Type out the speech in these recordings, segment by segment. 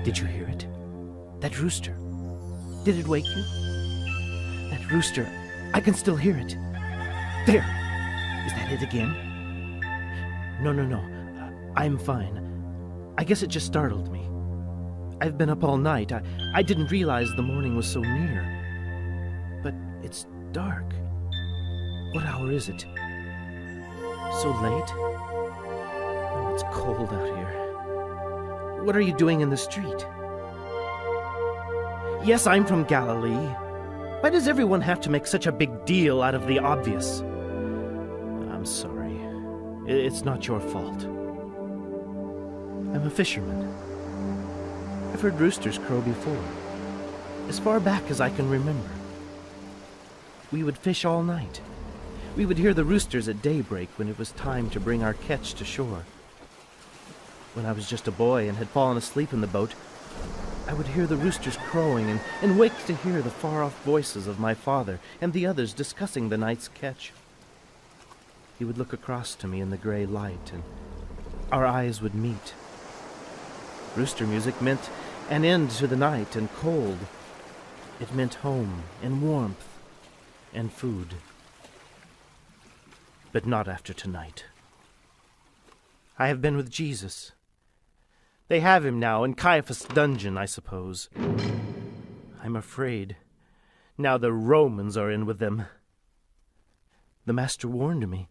Did you hear it? That rooster. Did it wake you? That rooster. I can still hear it. There! Is that it again? No. I'm fine. I guess it just startled me. I've been up all night. I didn't realize the morning was so near. But it's dark. What hour is it? So late? Oh, it's cold out here. What are you doing in the street? Yes, I'm from Galilee. Why does everyone have to make such a big deal out of the obvious? I'm sorry. It's not your fault. I'm a fisherman. I've heard roosters crow before, as far back as I can remember. We would fish all night. We would hear the roosters at daybreak when it was time to bring our catch to shore. When I was just a boy and had fallen asleep in the boat, I would hear the roosters crowing and wake to hear the far-off voices of my father and the others discussing the night's catch. He would look across to me in the gray light, and our eyes would meet. Rooster music meant an end to the night and cold. It meant home and warmth and food. But not after tonight. I have been with Jesus. They have him now in Caiaphas' dungeon, I suppose. I'm afraid. Now the Romans are in with them. The Master warned me.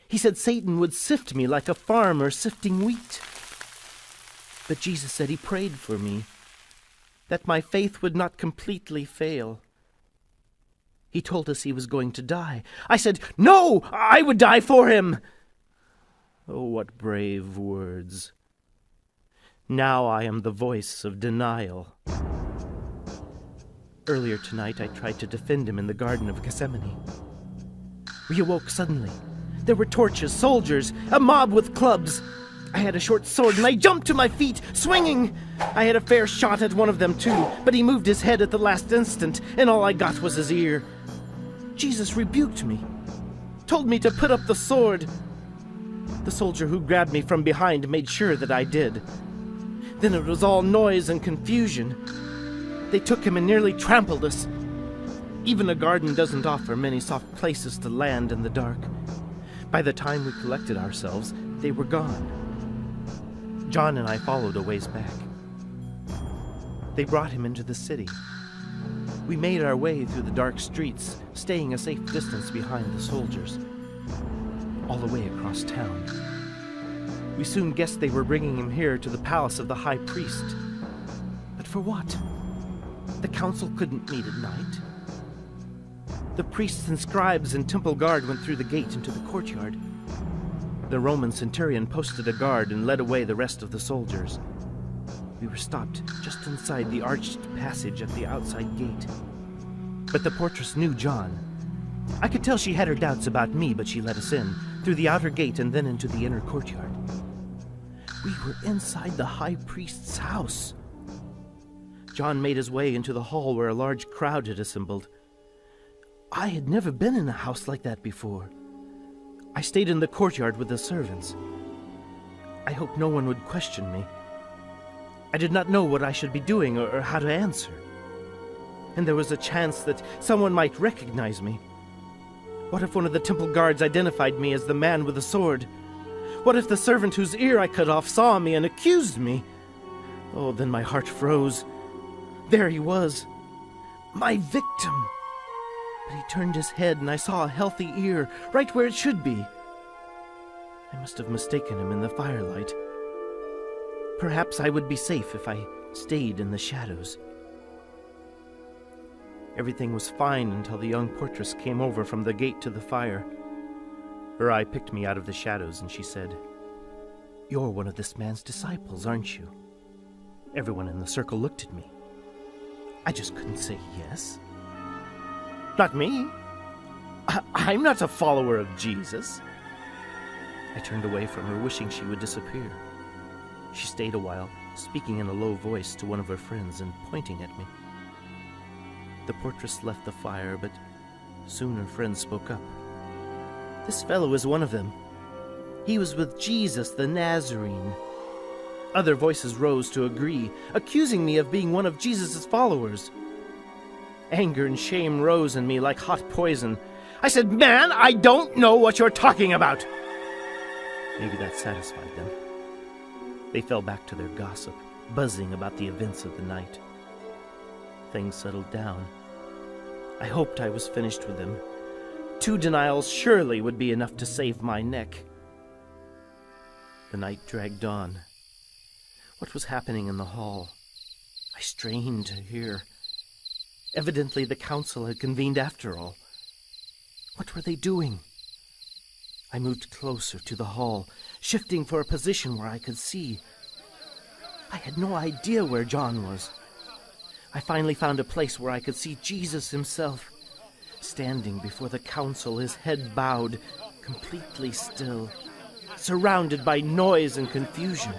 He said Satan would sift me like a farmer sifting wheat. But Jesus said he prayed for me, that my faith would not completely fail. He told us he was going to die. I said, no, I would die for him. Oh, what brave words. Now I am the voice of denial. Earlier tonight I tried to defend him in the Garden of Gethsemane. We awoke suddenly. There were torches, soldiers, a mob with clubs. I had a short sword and I jumped to my feet, swinging. I had a fair shot at one of them too, but he moved his head at the last instant, and all I got was his ear. Jesus rebuked me, told me to put up the sword. The soldier who grabbed me from behind made sure that I did. Then it was all noise and confusion. They took him and nearly trampled us. Even a garden doesn't offer many soft places to land in the dark. By the time we collected ourselves, they were gone. John and I followed a ways back. They brought him into the city. We made our way through the dark streets, staying a safe distance behind the soldiers. All the way across town. We soon guessed they were bringing him here to the palace of the high priest. But for what? The council couldn't meet at night. The priests and scribes and temple guard went through the gate into the courtyard. The Roman centurion posted a guard and led away the rest of the soldiers. We were stopped just inside the arched passage at the outside gate. But the portress knew John. I could tell she had her doubts about me, but she let us in, through the outer gate and then into the inner courtyard. We were inside the high priest's house. John made his way into the hall where a large crowd had assembled. I had never been in a house like that before. I stayed in the courtyard with the servants. I hoped no one would question me. I did not know what I should be doing or how to answer. And there was a chance that someone might recognize me. What if one of the temple guards identified me as the man with the sword? What if the servant whose ear I cut off saw me and accused me? Oh, then my heart froze. There he was, my victim. But he turned his head and I saw a healthy ear right where it should be. I must have mistaken him in the firelight. Perhaps I would be safe if I stayed in the shadows. Everything was fine until the young portress came over from the gate to the fire. Her eye picked me out of the shadows and she said, "You're one of this man's disciples, aren't you?" Everyone in the circle looked at me. I just couldn't say yes. Not me. I'm not a follower of Jesus. I turned away from her, wishing she would disappear. She stayed a while, speaking in a low voice to one of her friends and pointing at me. The portress left the fire, but soon her friend spoke up. "This fellow is one of them. He was with Jesus the Nazarene. Other voices rose to agree, accusing me of being one of Jesus' followers. Anger and shame rose in me like hot poison. I said, "Man, I don't know what you're talking about." Maybe that satisfied them. They fell back to their gossip, buzzing about the events of the night. Things settled down. I hoped I was finished with them. 2 denials surely would be enough to save my neck. The night dragged on. What was happening in the hall? I strained to hear. Evidently the council had convened after all. What were they doing? I moved closer to the hall, shifting for a position where I could see. I had no idea where John was. I finally found a place where I could see Jesus himself, standing before the council, his head bowed, completely still, surrounded by noise and confusion.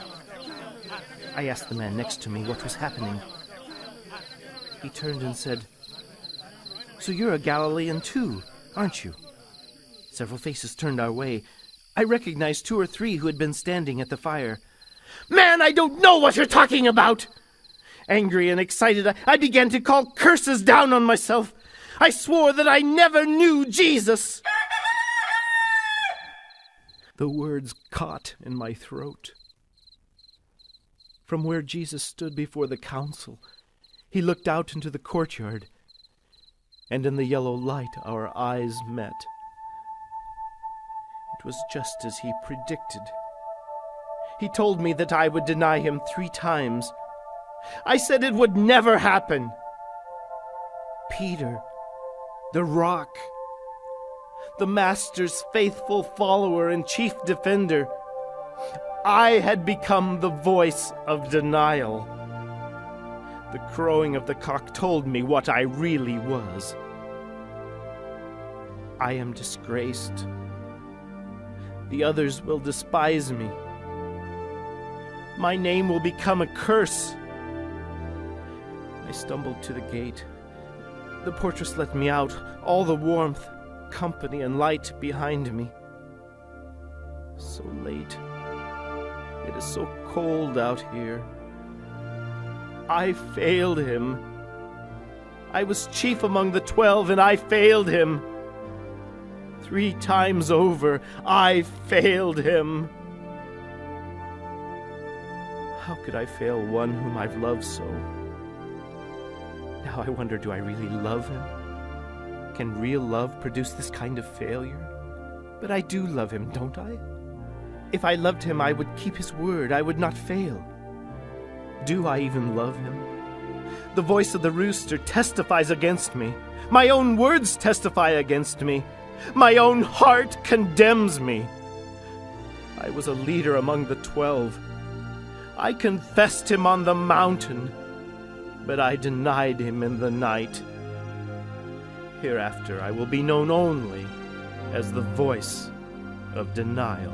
I asked the man next to me what was happening. He turned and said, "So you're a Galilean too, aren't you?" Several faces turned our way. I recognized 2 or 3 who had been standing at the fire. "Man, I don't know what you're talking about!" Angry and excited, I began to call curses down on myself. I swore that I never knew Jesus. The words caught in my throat. From where Jesus stood before the council, he looked out into the courtyard, and in the yellow light our eyes met. It was just as he predicted. He told me that I would deny him 3 times. I said it would never happen. Peter, the rock, the Master's faithful follower and chief defender, I had become the voice of denial. The crowing of the cock told me what I really was. I am disgraced. The others will despise me. My name will become a curse. I stumbled to the gate. The portress let me out, all the warmth, company, and light behind me. So late. It is so cold out here. I failed him. I was chief among the 12, and I failed him. 3 times over, I failed him. How could I fail one whom I've loved so? Now I wonder, do I really love him? Can real love produce this kind of failure? But I do love him, don't I? If I loved him, I would keep his word. I would not fail. Do I even love him? The voice of the rooster testifies against me. My own words testify against me. My own heart condemns me. I was a leader among the 12. I confessed him on the mountain, but I denied him in the night. Hereafter I will be known only as the voice of denial.